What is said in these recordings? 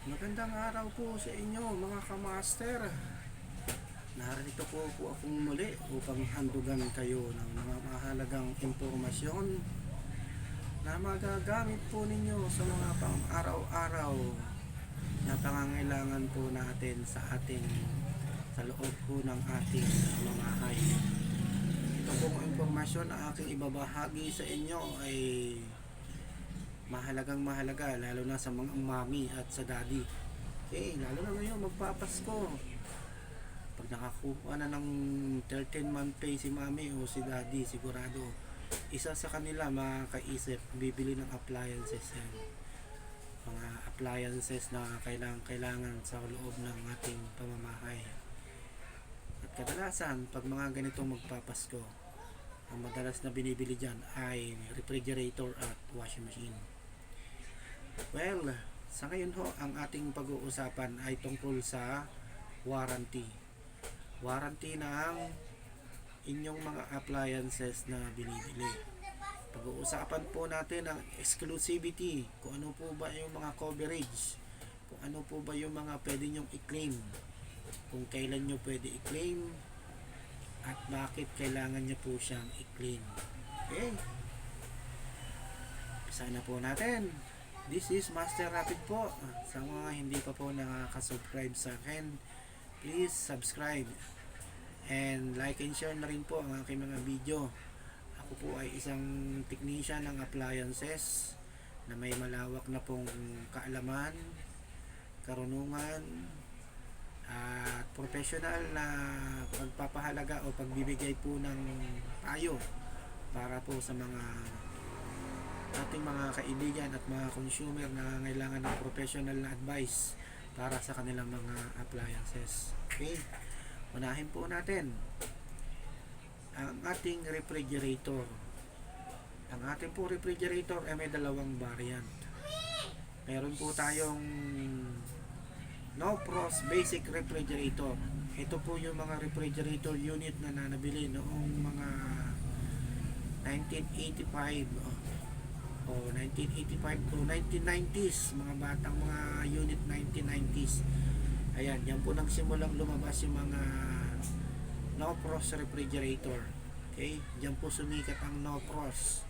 Magandang araw po sa inyo mga kamaster. Narito po akong muli upang handugan kayo ng mga mahalagang impormasyon na magagamit po ninyo sa mga pang-araw-araw na pangangailangan po natin sa loob po ng ating mamahay. Ito pong impormasyon na aking ibabahagi sa inyo ay mahalaga lalo na sa mga mami at sa daddy. Okay, lalo na ngayon magpapasko. Pag nakakuha na ng 13-month pay si mami o si daddy, sigurado isa sa kanila makakaisip bibili ng appliances yan. Mga appliances na kailangan sa loob ng ating pamamahay. At kadalasan pag mga ganitong magpapasko, ang madalas na binibili dyan ay refrigerator at washing machine. Well, sa ngayon ho, ang ating pag-uusapan ay tungkol sa warranty. Warranty ng inyong mga appliances na binibili. Pag-uusapan po natin ang exclusivity, kung ano po ba yung mga coverage, kung ano po ba yung mga pwede nyong i-claim, kung kailan nyo pwede i-claim, at bakit kailangan nyo po siyang i-claim. Okay? Sana po natin. This is Master Rapid po. Sa mga hindi pa po nakaka-subscribe sa akin, please subscribe and like and share na rin po ang aking mga video. Ako po ay isang technician ng appliances na may malawak na pong kaalaman, karunungan at professional na pagpapahalaga o pagbibigay po ng payo para po sa mga ating mga kaibigan at mga consumer na kailangan ng professional na advice para sa kanilang mga appliances. Okay, unahin po natin ang ating refrigerator. Ang ating po refrigerator ay may dalawang variant. Meron po tayong No Frost Basic Refrigerator. Ito po yung mga refrigerator unit na nabili noong mga 1985 o 1985 to 1990s, mga batang mga unit 1990s. Ayan, yan po nagsimulang lumabas yung mga No Frost refrigerator. Okay, diyan po sumikat ang No Frost.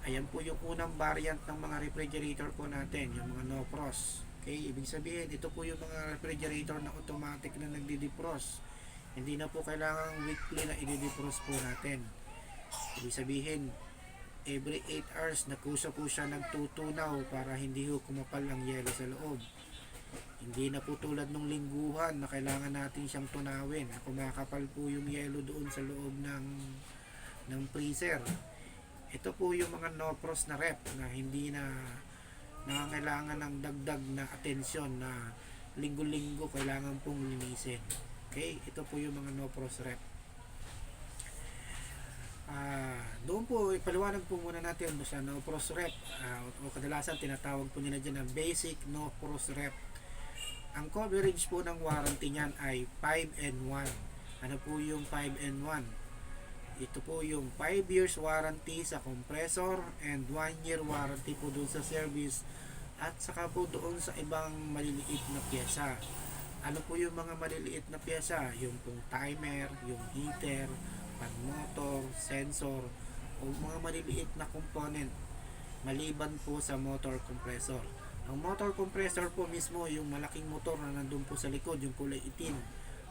Ayan po yung unang variant ng mga refrigerator po natin, yung mga No Frost. Okay, ibig sabihin, ito po yung mga refrigerator na automatic na nagdi-defrost. Hindi na po kailangang weekly na i-defrost po natin. Ibig sabihin, every 8 hours nakusa po siya nagtutunaw para hindi ho kumapal ang yelo sa loob. Hindi na po tulad nung lingguhan na kailangan natin siyang tunawin. Kumakapal po yung yelo doon sa loob ng freezer. Ito po yung mga no frost na rep na hindi na nangangailangan ng dagdag na atensyon na linggo-linggo kailangan pong linisin. Okay, ito po yung mga no frost rep. Doon po ipaliwanag po muna natin sa no frost rep, o kadalasan tinatawag po nila dyan na basic no frost rep. Ang coverage po ng warranty niyan ay 5-in-1. Ano po yung 5-in-1? Ito po yung 5 years warranty sa compressor and 1 year warranty po doon sa service at saka po doon sa ibang maliliit na pyesa. Ano po yung mga maliliit na pyesa? Yung pong timer, yung heater, pan motor, sensor, o mga maliliit na component maliban po sa motor compressor. Ang motor compressor po mismo yung malaking motor na nandun po sa likod, yung kulay itim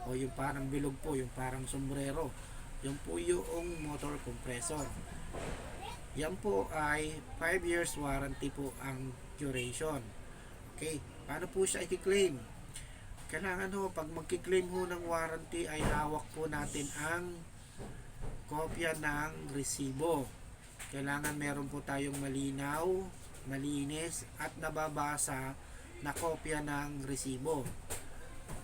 o yung parang bilog po, yung parang sombrero, yung po yung motor compressor. Yan po ay 5 years warranty po ang duration. Okay, paano po siya i-claim? Kailangan ho, pag magki-claim ho ng warranty ay hawak po natin ang kopya ng resibo. Kailangan meron po tayong malinaw, malinis at nababasa na kopya ng resibo.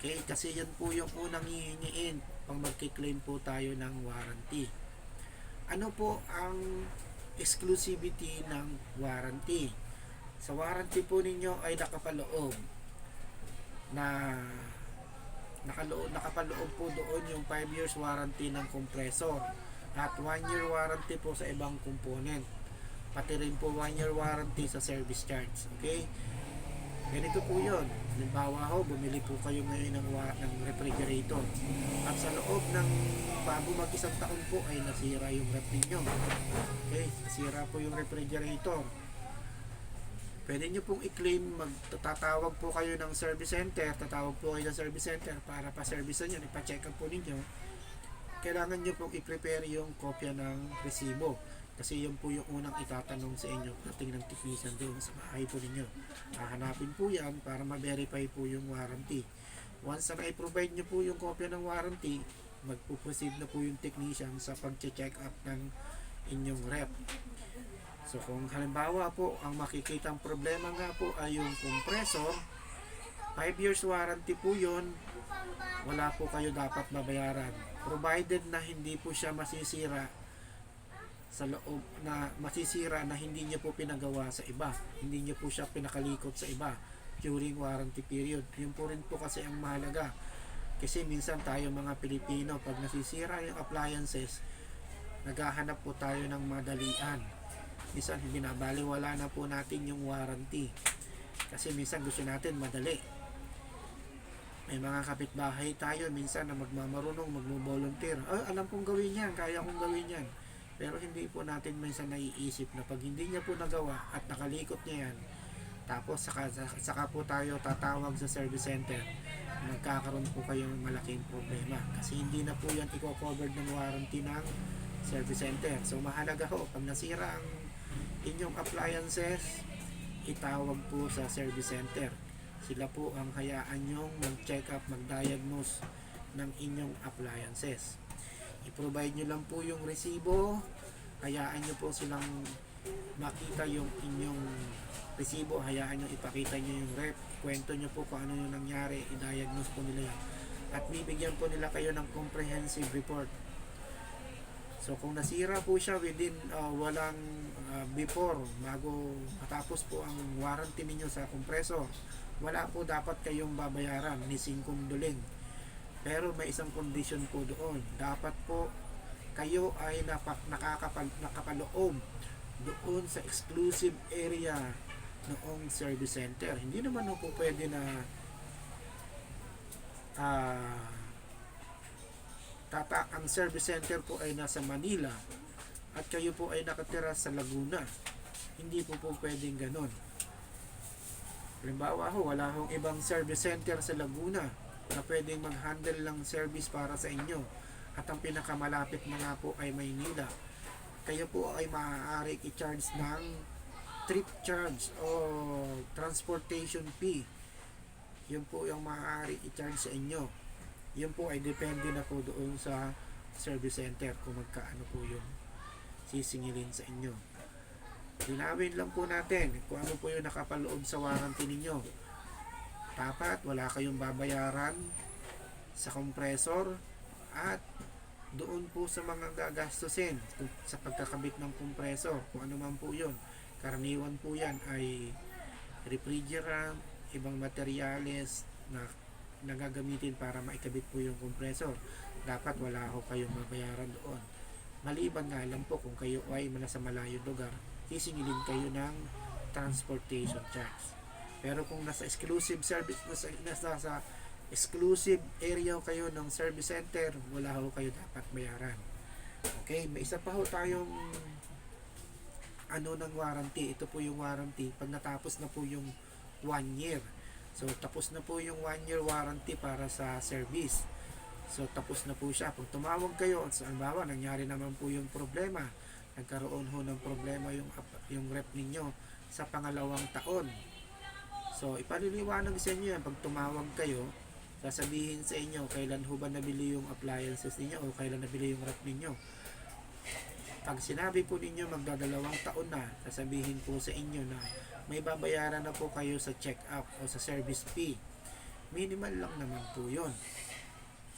Okay, kasi yan po yung unang hihingiin pag magki-claim po tayo ng warranty. Ano po ang exclusivity ng warranty? Sa warranty po ninyo ay nakapaloob po doon yung 5 years warranty ng compressor at 1 year warranty po sa ibang component, pati rin po 1 year warranty sa service charge. Okay, Ganito po yun. Halimbawa ho, bumili po kayo ngayon ng refrigerator. At sa loob ng bago mag-isang taon po ay nasira yung ref ninyo. Okay, nasira po yung refrigerator. Pwede nyo pong i-claim, tatawag po kayo ng service center, tatawag po kayo ng service center para pa-servicean yun, ipa-check up po ninyo. Kailangan nyo pong i-prepare yung kopya ng resibo. Kasi yun po yung unang itatanong sa inyo pagdating ng technician doon sa bahay po ninyo. Hahanapin po yan para ma-verify po yung warranty. Once na i-provide nyo po yung kopya ng warranty, magpo-proceed na po yung technician sa pag-check up ng inyong rep. So kung halimbawa po, ang makikitang problema nga po ay yung compressor, 5 years warranty po yun, wala po kayo dapat babayaran. Provided na hindi po siya masisira sa loob, na masisira na hindi niyo po pinagawa sa iba, hindi niyo po siya pinakalikot sa iba during warranty period. Yun po rin po kasi ang mahalaga. Kasi minsan tayo mga Pilipino, pag nasisira yung appliances, naghahanap po tayo ng madalian. Minsan binabaliwala na po natin yung warranty. Kasi minsan gusto natin madali. May mga kapitbahay tayo minsan na magmamarunong, magmo-volunteer. Alam kong gawin yan, kaya kong gawin yan. Pero hindi po natin minsan naiisip na pag hindi niya po nagawa at nakalikot niya yan, tapos saka po tayo tatawag sa service center, nagkakaroon po kayong malaking problema. Kasi hindi na po yan i-covered ng warranty ng service center. So mahalaga ho, pag nasira ang inyong appliances, itawag po sa service center. Sila po ang hayaan nyong mag-check up, mag-diagnose ng inyong appliances. I-provide nyo lang po yung resibo, hayaan nyo po silang makita yung inyong resibo, hayaan nyo ipakita nyo yung rep, kwento nyo po kung ano yung nangyari, i-diagnose po nila yan. At bibigyan po nila kayo ng comprehensive report. So kung nasira po siya within before, bago matapos po ang warranty ninyo sa compressor, wala po dapat kayong babayaran ni singkong duling. Pero may isang condition po doon. Dapat po kayo ay nakapaloob doon sa exclusive area noong service center. Hindi naman po pwede na ang service center po ay nasa Manila at kayo po ay nakatira sa Laguna. Hindi po pwedeng ganon. Halimbawa ho, wala hong ibang service center sa Laguna na pwedeng mag-handle ng service para sa inyo at ang pinakamalapit na nga po ay Maynila. Kayo po ay maaari i-charge ng trip charge o transportation fee. Yun po yung maaari i-charge sa inyo. Yun po ay depende na po doon sa service center kung magkaano po yung sisingilin sa inyo. Linawin lang po natin kung ano po yung nakapaloob sa warranty ninyo. Dapat wala kayong babayaran sa compressor at doon po sa mga gagastusin sa pagkakabit ng compressor, kung ano man po yun. Karaniwan po yan ay refrigerant, ibang materyales na nagagamitin para maikabit po yung compressor. Dapat wala ho kayong babayaran doon. Maliban nga lang po kung kayo ay nasa malayong lugar, sisingilin kayo ng transportation charge. Pero kung nasa exclusive service, nasa exclusive area kayo ng service center, wala ho kayo dapat bayaran. Okay, may isa pa ho tayong ng warranty. Ito po yung warranty pag natapos na po yung 1 year. So tapos na po yung 1 year warranty para sa service. So tapos na po siya. Pag tumawag kayo, sa halimbawa nangyari naman po yung problema, nagkaroon ho ng problema yung rep ninyo sa pangalawang taon. So ipaliliwanag sa inyo yan. Pag tumawag kayo, sasabihin sa inyo kailan ho ba nabili yung appliances ninyo o kailan nabili yung rep ninyo. Pag sinabi po ninyo magdadalawang taon na, sasabihin po sa inyo na may babayaran na po kayo sa check-up o sa service fee. Minimal lang naman po yun.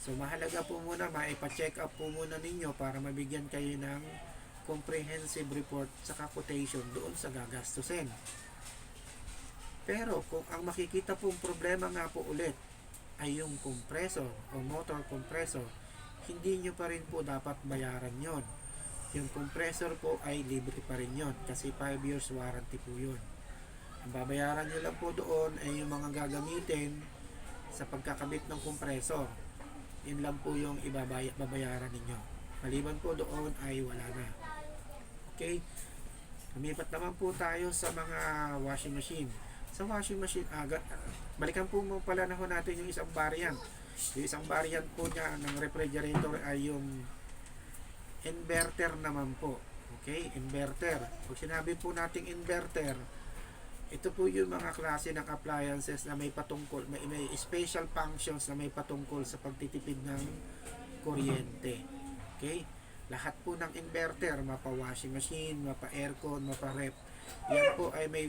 So mahalaga po muna, maipa-check up po muna ninyo para mabigyan kayo ng comprehensive report sa quotation doon sa gagastusin. Pero kung ang makikita pong problema nga po ulit ay yung compressor o motor compressor, hindi nyo pa rin po dapat bayaran yon. Yung compressor po ay libre pa rin yon kasi 5 years warranty po yun. Ang babayaran nyo lang po doon ay yung mga gagamitin sa pagkakabit ng compressor. Yun lang po yung babayaran ninyo. Maliban po doon ay wala na. Okay? Lumipat naman po tayo sa mga washing machine. Sa washing machine, balikan po mo pala na ho natin yung isang variant. Yung isang variant po niya ng refrigerator ay yung inverter naman po. Okay? Inverter. Pag sinabi po nating inverter, ito po yung mga klase ng appliances na may patungkol, may special functions na may patungkol sa pagtitipid ng kuryente. Okay? Lahat po ng inverter, mapa washing machine, mapa aircon, mapa ref, yan po ay may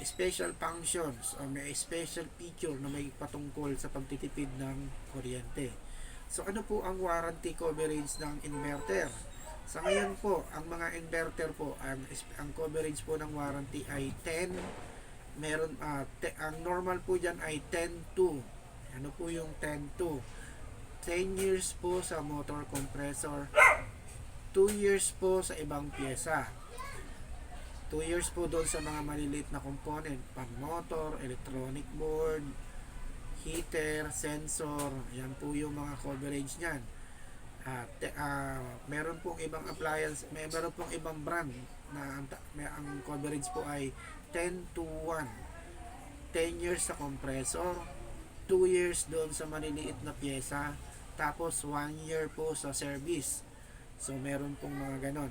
special functions o may special feature na may patungkol sa pagtitipid ng kuryente. So ano po ang warranty coverage ng inverter? Sa ngayon po, ang mga inverter po, ang coverage po ng warranty ay 10, ang normal po dyan ay 10-2. Ano po yung 10-2? 10 years po sa motor compressor, 2 years po sa ibang pyesa. 2 years po doon sa mga maliliit na component, pan motor, electronic board, heater, sensor, yan po yung mga coverage niyan. Meron pong ibang appliance, meron pong ibang brand na ang coverage po ay 10-1. 10 years sa compressor, 2 years doon sa maliliit na pyesa, tapos 1 year po sa service. So meron pong mga ganon.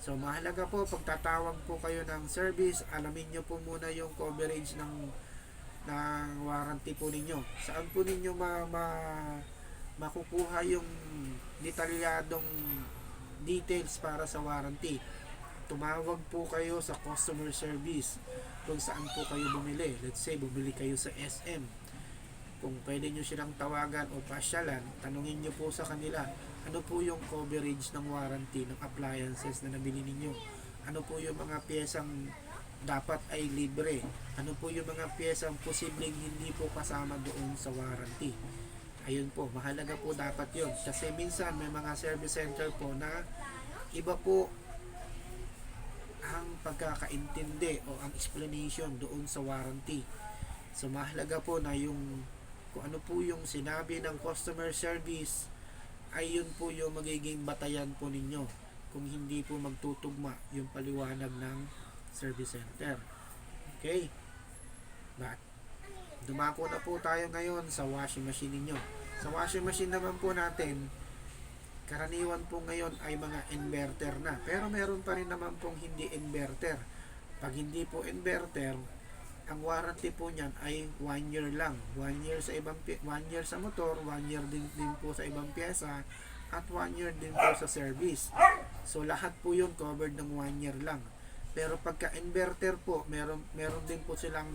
So mahalaga po pag tatawag po kayo ng service, alamin nyo po muna yung coverage ng warranty po ninyo. Saan po ninyo makukuha yung detalyadong details para sa warranty? Tumawag po kayo sa customer service kung saan po kayo bumili. Let's say bumili kayo sa SM. Kung pwede nyo silang tawagan o pasyalan, tanungin nyo po sa kanila, ano po yung coverage ng warranty ng appliances na nabili ninyo? Ano po yung mga piyesang dapat ay libre? Ano po yung mga piyesang posibleng hindi po kasama doon sa warranty? Ayun po, mahalaga po dapat yun. Kasi minsan may mga service center po na iba po ang pagkakaintindi o ang explanation doon sa warranty. So mahalaga po na yung kung ano po yung sinabi ng customer service ay yun po yung magiging batayan po ninyo kung hindi po magtutugma yung paliwanag ng service center. Okay? Dumako na po tayo ngayon sa washing machine ninyo. Sa washing machine naman po natin, karaniwan po ngayon ay mga inverter na. Pero meron pa rin naman pong hindi inverter. Pag hindi po inverter, ang warranty po niyan ay 1 year lang. 1 year sa 1 year sa motor, 1 year din po sa ibang pyesa, at 1 year din po sa service. So lahat po yun covered ng 1 year lang. Pero pagka inverter po, meron din po silang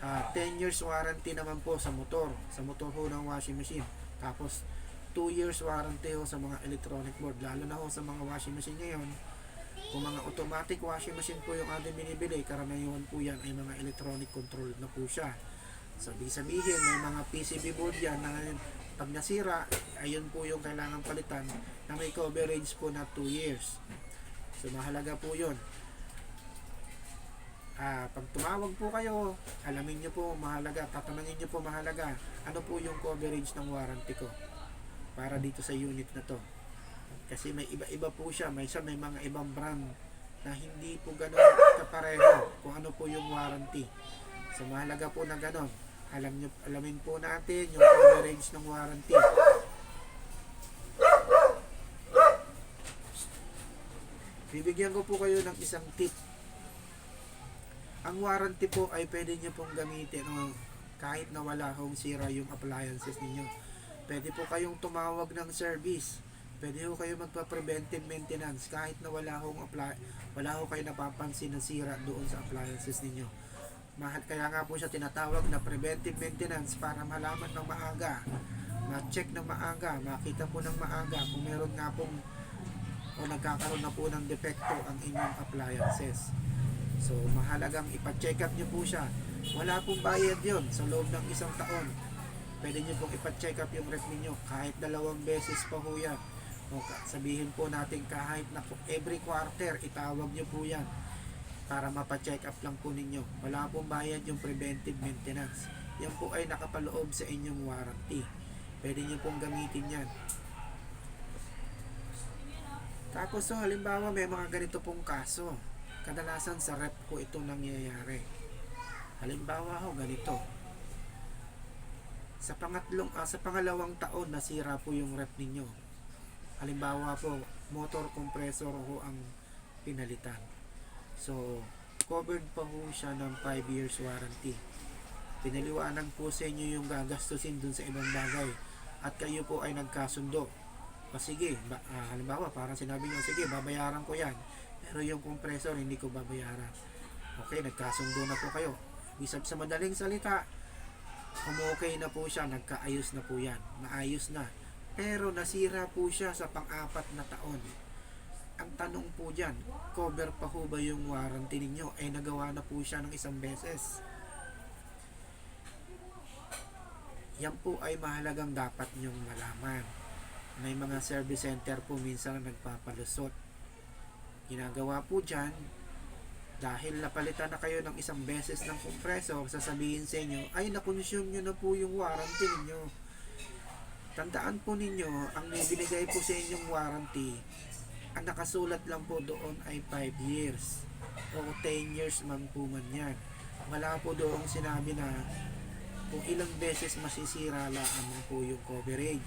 10 years warranty naman po sa motor ho ng washing machine. Tapos 2 years warranty ho sa mga electronic board, lalo na ho sa mga washing machine ngayon. Kung mga automatic washing machine po yung ating binibili, karaniwan po yan ay mga electronic controlled na po siya. So sabihin may mga PCB board yan na pag nasira, ayun po yung kailangan palitan na may coverage po na 2 years. So mahalaga po yun. Pag tumawag po kayo, alamin nyo po mahalaga, tatanungin nyo po mahalaga, ano po yung coverage ng warranty ko para dito sa unit na to. Kasi may iba-iba po siya, may mga ibang brand na hindi po gano'n kapareho kung ano po yung warranty. So mahalaga po na gano'n. Alamin po natin yung coverage ng warranty. Bibigyan ko po kayo ng isang tip. Ang warranty po ay pwede nyo pong gamitin kahit na wala hong sira yung appliances ninyo. Pwede po kayong tumawag ng service. Pwede ho kayo magpa-preventive maintenance kahit na wala ho kayo napapansin na sira doon sa appliances ninyo. Kaya nga po siya tinatawag na preventive maintenance para malaman ng maaga, ma-check ng maaga, makita po ng maaga kung meron nga pong o nagkakaroon na po ng depekto ang inyong appliances. So mahalagang ipa-check up nyo po siya. Wala pong bayad yon sa loob ng 1 taon. Pwede nyo pong ipa-check up yung ref ninyo kahit 2 beses pa ho yan. O sabihin po natin kahit na every quarter itawag nyo po yan para mapacheck up lang po ninyo. Wala pong bayad yung preventive maintenance. Yan po ay nakapaloob sa inyong warranty. Pwede nyo pong gamitin yan. Tapos so, halimbawa may mga ganito pong kaso. Kadalasan sa rep po ito nangyayari. Halimbawa ho, ganito. Sa pangalawang taon nasira po yung rep ninyo. Halimbawa po, motor compressor ho ang pinalitan. So, covered pa ho siya ng 5 years warranty. Pinaliwanag po sa inyo yung gagastusin dun sa ibang bagay at kayo po ay nagkasundo. O sige, halimbawa parang sinabi nyo, sige babayaran ko yan, pero yung compressor hindi ko babayaran. Okay, nagkasundo na po kayo. Bisag sa madaling salita, umokay na po siya, nagkaayos na po yan, maayos na. Pero nasira po siya sa pang-apat na taon. Ang tanong po dyan, cover pa ho ba yung warranty ninyo? Ay nagawa na po siya ng isang beses. Yan po ay mahalagang dapat nyong malaman. May mga service center po minsan na nagpapalusot. Ginagawa po dyan, dahil napalitan na kayo ng isang beses ng compressor, sasabihin sa inyo, ay na-consume nyo na po yung warranty ninyo. Tandaan po ninyo, ang binigay po sa inyong warranty, ang nakasulat lang po doon ay 5 years o 10 years man po man yan. Wala po doon sinabi na kung ilang beses masisira lamang po yung coverage.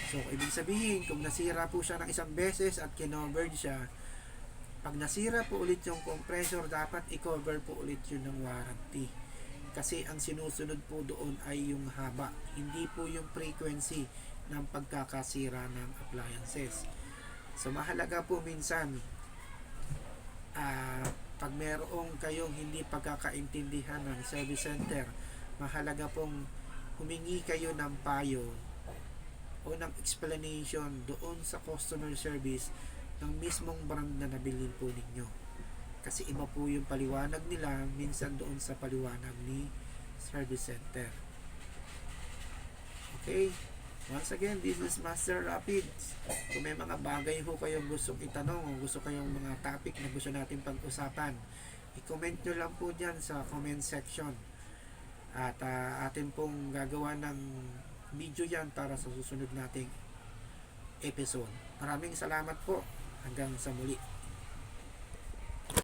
So, ibig sabihin, kung nasira po siya ng isang beses at kinovered siya, pag nasira po ulit yung compressor, dapat i-cover po ulit yun ng warranty. Kasi ang sinusunod po doon ay yung haba, hindi po yung frequency ng pagkakasira ng appliances. So, mahalaga po minsan, pag merong kayong hindi pagkakaintindihan ng service center, mahalaga pong humingi kayo ng payo o ng explanation doon sa customer service ng mismong brand na nabili po ninyo. Kasi iba po yung paliwanag nila minsan doon sa paliwanag ni service center. Okay? Once again, this is Master Rapids. Kung may mga bagay ho kayong gustong itanong o gusto kayong mga topic na gusto natin pag-usapan, i-comment nyo lang po dyan sa comment section. At atin pong gagawa ng video yan para sa susunod nating episode. Maraming salamat po. Hanggang sa muli.